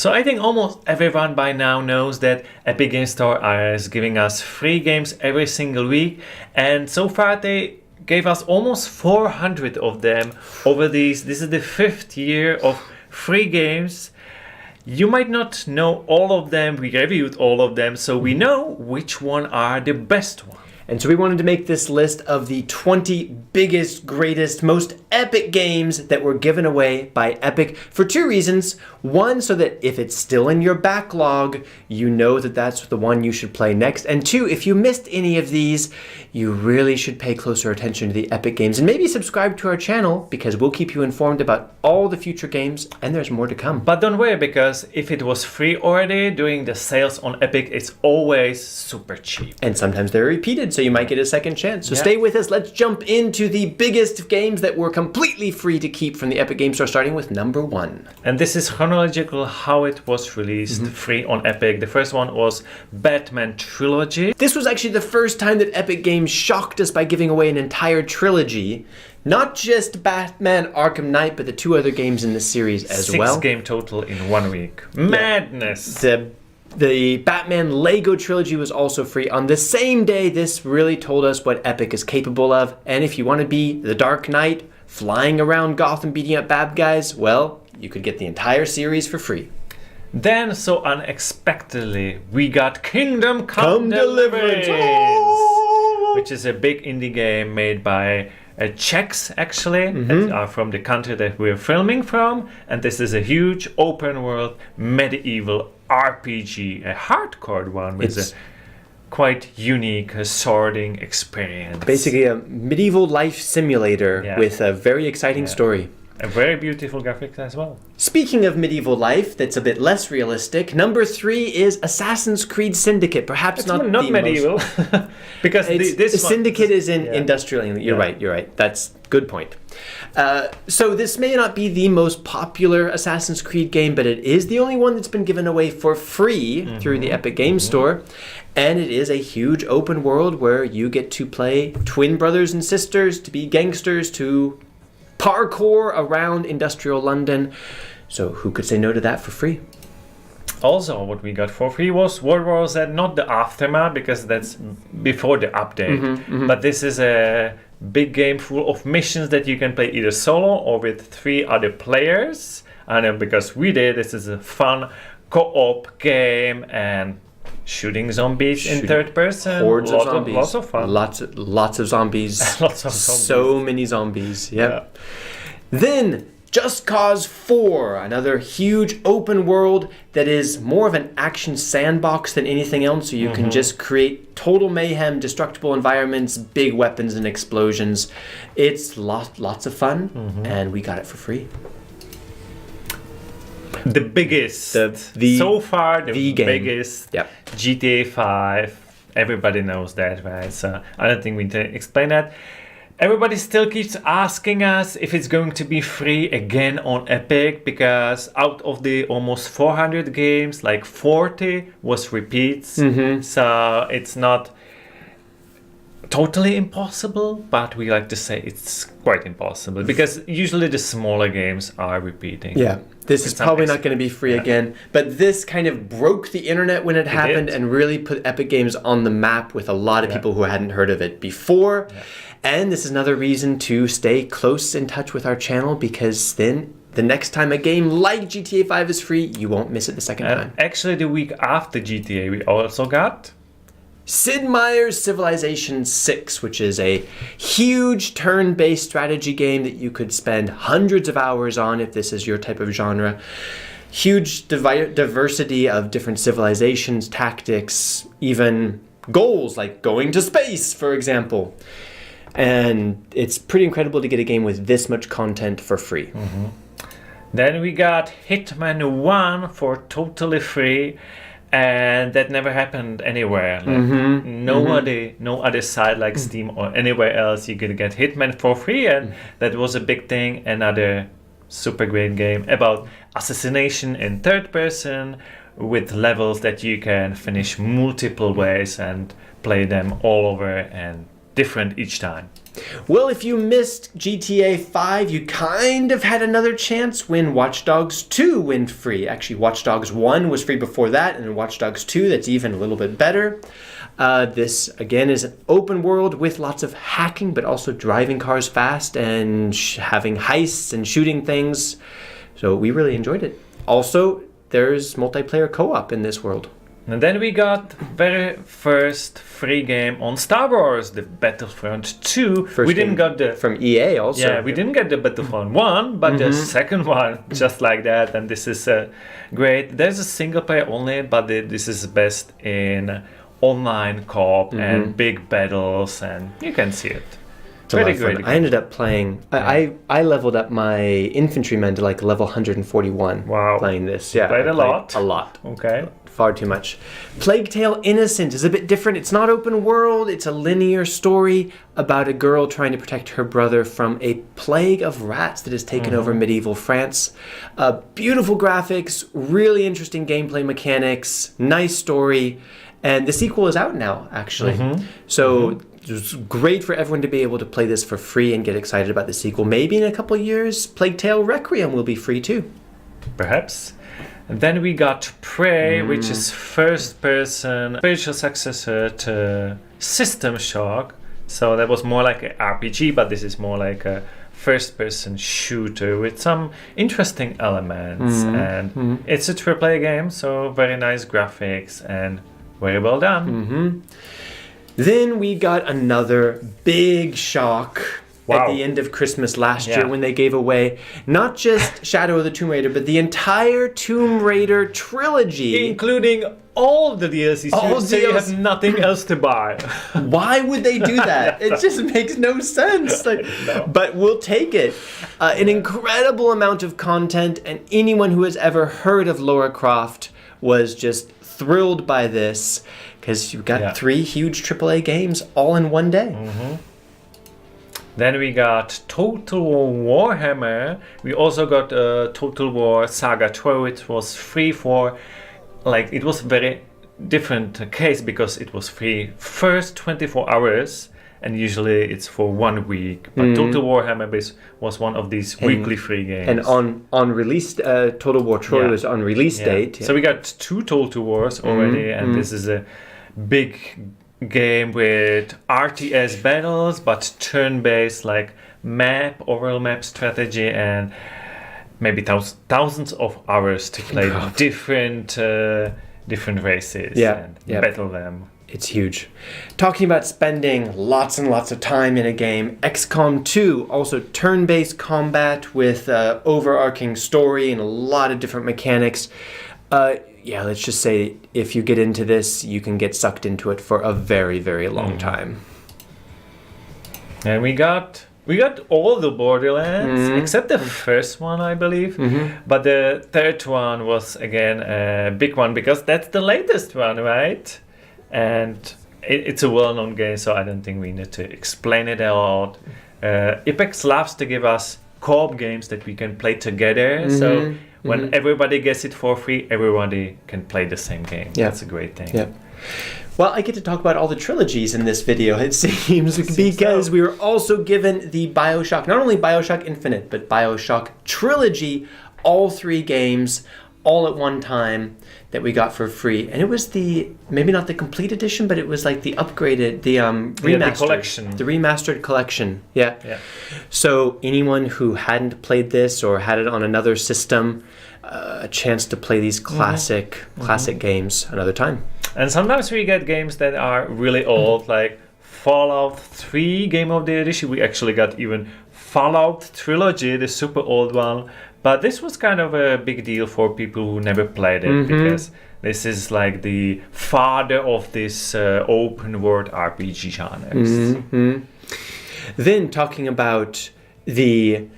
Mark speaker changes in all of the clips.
Speaker 1: So I think almost everyone by now knows that Epic Games Store is giving us free games every single week, and so far they gave us almost 400 of them over these. This is the 5th year of free games. You might not know all of them. We reviewed all of them, so we know which one are the best ones.
Speaker 2: And so we wanted to make this list of the 20 biggest, greatest, most epic games that were given away by Epic for 2 reasons. One, so that if it's still in your backlog, you know that that's the one you should play next. And 2, if you missed any of these, you really should pay closer attention to the Epic games and maybe subscribe to our channel, because we'll keep you informed about all the future games, and there's more to come.
Speaker 1: But don't worry, because if it was free already during the sales on Epic, it's always super cheap.
Speaker 2: And sometimes they're repeated, so you might get a second chance. So stay with us. Let's jump into the biggest games that were completely free to keep from the Epic Games Store, starting with number 1.
Speaker 1: And this is chronological how it was released free on Epic. The first one was Batman Trilogy.
Speaker 2: This was actually the first time that Epic Games shocked us by giving away an entire trilogy. Not just Batman Arkham Knight, but the 2 other games in the series as well.
Speaker 1: 6 game total in 1 week. Madness!
Speaker 2: The Batman Lego trilogy was also free on the same day. This really told us what Epic is capable of. And if you want to be the Dark Knight, flying around Gotham beating up bad guys, well, you could get the entire series for free.
Speaker 1: Then, so unexpectedly, we got Kingdom Come Deliverance, which is a big indie game made by Czechs, actually, that are from the country that we're filming from. And this is a huge open world medieval RPG, a hardcore one with a quite unique sorting experience.
Speaker 2: Basically a medieval life simulator with a very exciting story.
Speaker 1: A very beautiful graphics as well.
Speaker 2: Speaking of medieval life that's a bit less realistic, number 3 is Assassin's Creed Syndicate. Perhaps not
Speaker 1: medieval. Because this
Speaker 2: Syndicate is in industrial England. You're right. That's good point. So this may not be the most popular Assassin's Creed game, but it is the only one that's been given away for free through the Epic Games Store. And it is a huge open world where you get to play twin brothers and sisters, to be gangsters, to parkour around industrial London. So who could say no to that for free?
Speaker 1: Also, what we got for free was World War Z, not the Aftermath, because that's before the update. But this is a big game full of missions that you can play either solo or with 3 other players. And because we did, this is a fun co-op game and shooting zombies in third person.
Speaker 2: Hordes of zombies.
Speaker 1: Lots of fun.
Speaker 2: Lots of zombies.
Speaker 1: Lots of zombies.
Speaker 2: So many zombies. Yeah. Then Just Cause 4, another huge open world that is more of an action sandbox than anything else. So you can just create total mayhem, destructible environments, big weapons and explosions. It's lots of fun, and we got it for free.
Speaker 1: The biggest, so far the biggest, GTA 5. Everybody knows that, right? So I don't think we need to explain that. Everybody still keeps asking us if it's going to be free again on Epic, because out of the almost 400 games, like 40 was repeats. So it's not totally impossible, but we like to say it's quite impossible, because usually the smaller games are repeating.
Speaker 2: Yeah, this is probably not going to be free again, but this kind of broke the internet when it happened and really put Epic Games on the map with a lot of people who hadn't heard of it before. And this is another reason to stay close in touch with our channel, because then the next time a game like GTA 5 is free, you won't miss it the second time.
Speaker 1: Actually, the week after GTA, we also got
Speaker 2: Sid Meier's Civilization 6, which is a huge turn-based strategy game that you could spend hundreds of hours on if this is your type of genre. Huge diversity of different civilizations, tactics, even goals like going to space, for example. And it's pretty incredible to get a game with this much content for free.
Speaker 1: Then we got Hitman 1 for totally free, and that never happened anywhere. Like no other site like Steam or anywhere else you could get Hitman for free, and that was a big thing. Another super great game about assassination in third person with levels that you can finish multiple ways and play them all over and different each time.
Speaker 2: Well, if you missed GTA 5, you kind of had another chance when Watch Dogs 2 went free. Actually, Watch Dogs 1 was free before that, and then Watch Dogs 2, that's even a little bit better. This, again, is an open world with lots of hacking, but also driving cars fast and having heists and shooting things. So we really enjoyed it. Also, there's multiplayer co-op in this world.
Speaker 1: And then we got very first free game on Star Wars, the Battlefront 2. We didn't get the
Speaker 2: from EA also.
Speaker 1: Yeah, we didn't get the Battlefront 1, but the second one, just like that. And this is great. There's a single player only, but this is best in online co-op and big battles, and you can see it.
Speaker 2: Pretty great. I ended up playing. I leveled up my infantrymen to like level 141.
Speaker 1: Wow!
Speaker 2: Playing this, yeah,
Speaker 1: played a lot.
Speaker 2: A lot.
Speaker 1: Okay.
Speaker 2: Far too much. Plague Tale: Innocent is a bit different. It's not open world. It's a linear story about a girl trying to protect her brother from a plague of rats that has taken over medieval France. Beautiful graphics, really interesting gameplay mechanics, nice story, and the sequel is out now. Actually, so. It's great for everyone to be able to play this for free and get excited about the sequel. Maybe in a couple of years, Plague Tale Requiem will be free too.
Speaker 1: Perhaps. And then we got Prey, which is first-person spiritual successor to System Shock. So that was more like an RPG, but this is more like a first-person shooter with some interesting elements. And it's a AAA game, so very nice graphics and very well done.
Speaker 2: Then we got another big shock at the end of Christmas last year when they gave away not just Shadow of the Tomb Raider, but the entire Tomb Raider trilogy.
Speaker 1: Including all the DLCs. So you have nothing else to buy.
Speaker 2: Why would they do that? It just makes no sense. But we'll take it. An incredible amount of content, and anyone who has ever heard of Lara Croft was just thrilled by this. Because you've got 3 huge AAA games all in one day.
Speaker 1: Then we got Total War Warhammer. We also got Total War Saga 12. It was free for, it was a very different case because it was free first 24 hours. And usually it's for 1 week. But Total Warhammer was one of these weekly free games.
Speaker 2: And on release, Total War Troy was on release date.
Speaker 1: So we got 2 Total Wars already. And this is a big game with RTS battles, but turn-based, like overall map strategy, and maybe thousands of hours to play different races and battle them.
Speaker 2: It's huge. Talking about spending lots and lots of time in a game, XCOM 2, also turn-based combat with overarching story and a lot of different mechanics. Let's just say if you get into this, you can get sucked into it for a very, very long time.
Speaker 1: And we got all the Borderlands, except the first one, I believe. But the third one was, again, a big one, because that's the latest one, right? And it's a well-known game, so I don't think we need to explain it a lot. Apex loves to give us co-op games that we can play together, so when everybody gets it for free, everybody can play the same game. That's a great thing. Well, I get to talk about all the trilogies in this video, it seems, because we were also given the BioShock, not only BioShock Infinite, but BioShock Trilogy, all 3 games, all at one time, that we got for free. And it was maybe not the complete edition, but it was like the upgraded, the remastered. The collection. The remastered collection. Yeah. So anyone who hadn't played this or had it on another system, a chance to play these classic games another time. And sometimes we get games that are really old, like Fallout 3 Game of the Edition. We actually got even Fallout Trilogy, the super old one. But this was kind of a big deal for people who never played it, because this is like the father of this open world RPG genres. Then talking about the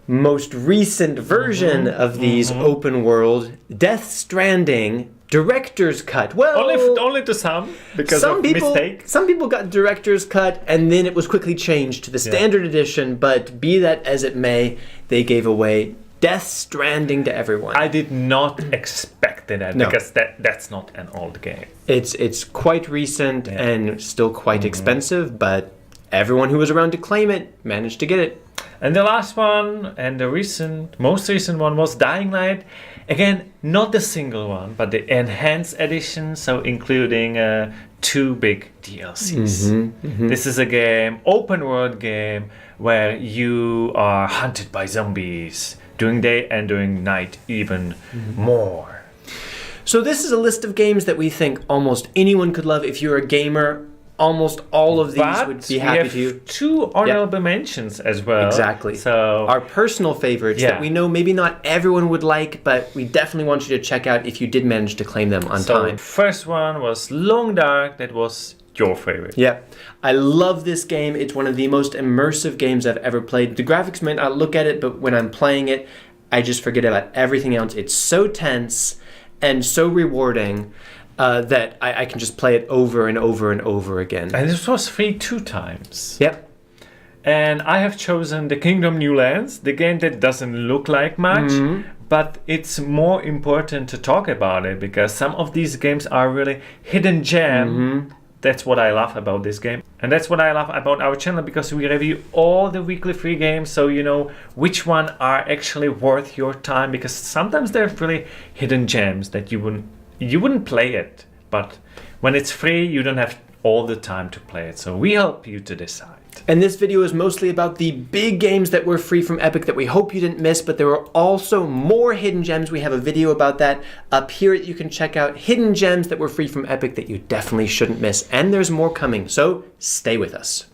Speaker 1: most recent version of these open world, Death Stranding Director's Cut. Well, only to some, because of mistake. Some people got Director's Cut, and then it was quickly changed to the standard edition. But be that as it may, they gave away Death Stranding to everyone. I did not expect that, because that's not an old game. It's quite recent and still quite expensive, but
Speaker 2: everyone who was around to claim it managed to get it.
Speaker 1: And the last one, and the most recent one, was Dying Light. Again, not the single one, but the enhanced edition, so including 2 big DLCs. This is a game, open world game, where you are hunted by zombies during day and during night even more.
Speaker 2: So this is a list of games that we think almost anyone could love. If you're a gamer, almost all of these would be happy to.
Speaker 1: We have 2 honorable mentions as well.
Speaker 2: Exactly.
Speaker 1: So
Speaker 2: our personal favorites that we know maybe not everyone would like, but we definitely want you to check out if you did manage to claim them on time.
Speaker 1: First one was Long Dark. That was your favorite.
Speaker 2: Yeah. I love this game. It's one of the most immersive games I've ever played. The graphics might not look at it, but when I'm playing it, I just forget about everything else. It's so tense and so rewarding. That I can just play it over and over and over again.
Speaker 1: And this was free 2 times.
Speaker 2: Yep.
Speaker 1: And I have chosen The Kingdom New Lands, the game that doesn't look like much, but it's more important to talk about it because some of these games are really hidden gem. That's what I love about this game. And that's what I love about our channel because we review all the weekly free games so you know which one are actually worth your time because sometimes they're really hidden gems that you wouldn't play it, but when it's free, you don't have all the time to play it. So we help you to decide.
Speaker 2: And this video is mostly about the big games that were free from Epic that we hope you didn't miss, but there were also more hidden gems. We have a video about that up here that you can check out. Hidden gems that were free from Epic that you definitely shouldn't miss. And there's more coming, so stay with us.